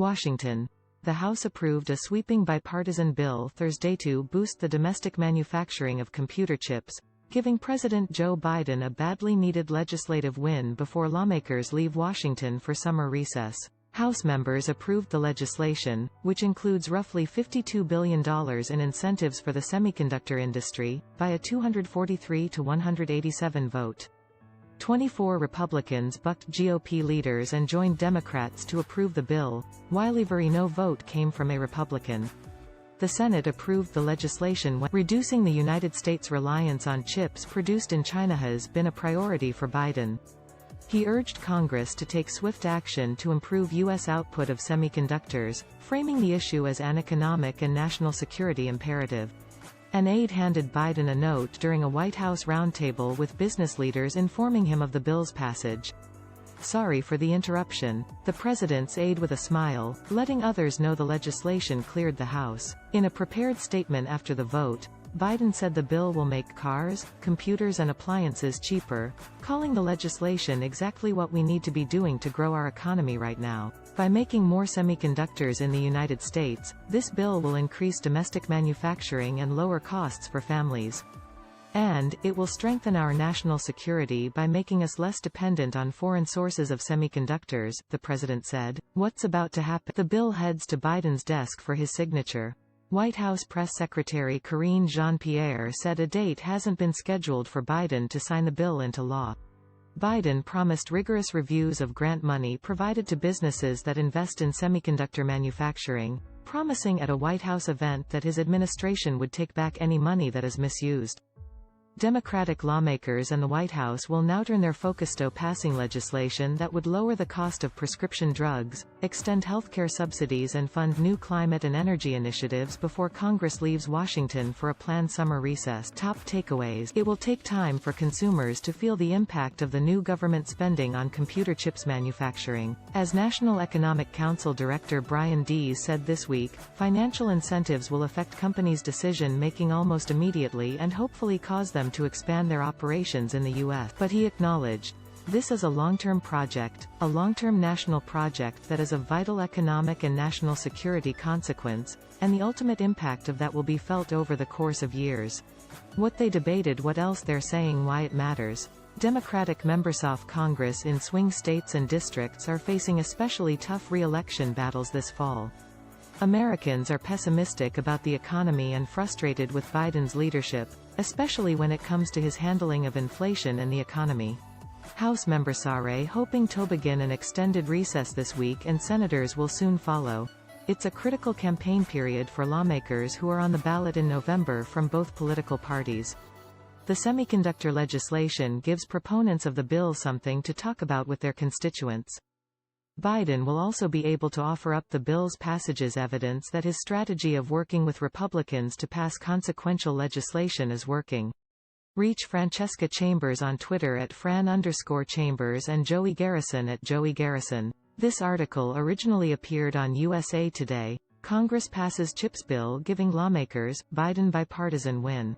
Washington. The House approved a sweeping bipartisan bill Thursday to boost the domestic manufacturing of computer chips, giving President Joe Biden a badly needed legislative win before lawmakers leave Washington for summer recess. House members approved the legislation, which includes roughly $52 billion in incentives for the semiconductor industry, by a 243 to 187 vote. 24 Republicans bucked GOP leaders and joined Democrats to approve the bill, while a very no vote came from a Republican. The Senate approved the legislation when reducing the United States' reliance on chips produced in China has been a priority for Biden. He urged Congress to take swift action to improve U.S. output of semiconductors, framing the issue as an economic and national security imperative. An aide handed Biden a note during a White House roundtable with business leaders informing him of the bill's passage. "Sorry for the interruption," the president's aide with a smile, letting others know the legislation cleared the House. In a prepared statement after the vote, Biden said the bill will make cars, computers and appliances cheaper, calling the legislation exactly what we need to be doing to grow our economy right now. By making more semiconductors in the United States, this bill will increase domestic manufacturing and lower costs for families. And, it will strengthen our national security by making us less dependent on foreign sources of semiconductors, the president said. What's about to happen? The bill heads to Biden's desk for his signature. White House Press Secretary Karine Jean-Pierre said a date hasn't been scheduled for Biden to sign the bill into law. Biden promised rigorous reviews of grant money provided to businesses that invest in semiconductor manufacturing, promising at a White House event that his administration would take back any money that is misused. Democratic lawmakers and the White House will now turn their focus to passing legislation that would lower the cost of prescription drugs, extend healthcare subsidies and fund new climate and energy initiatives before Congress leaves Washington for a planned summer recess. Top takeaways. It will take time for consumers to feel the impact of the new government spending on computer chips manufacturing. As National Economic Council Director Brian Dees said this week, financial incentives will affect companies' decision-making almost immediately and hopefully cause them to expand their operations in the U.S. But he acknowledged, "This is a long-term project, a long-term national project that is of vital economic and national security consequence, and the ultimate impact of that will be felt over the course of years." What they debated, what else they're saying, why it matters. Democratic members of Congress in swing states and districts are facing especially tough re-election battles this fall. Americans are pessimistic about the economy and frustrated with Biden's leadership, especially when it comes to his handling of inflation and the economy. House members are hoping to begin an extended recess this week and senators will soon follow. It's a critical campaign period for lawmakers who are on the ballot in November from both political parties. The semiconductor legislation gives proponents of the bill something to talk about with their constituents. Biden will also be able to offer up the bill's passage's evidence that his strategy of working with Republicans to pass consequential legislation is working. Reach Francesca Chambers on Twitter at Fran_Chambers and Joey Garrison at Joey Garrison. This article originally appeared on USA Today. Congress passes CHIPS bill giving lawmakers Biden bipartisan win.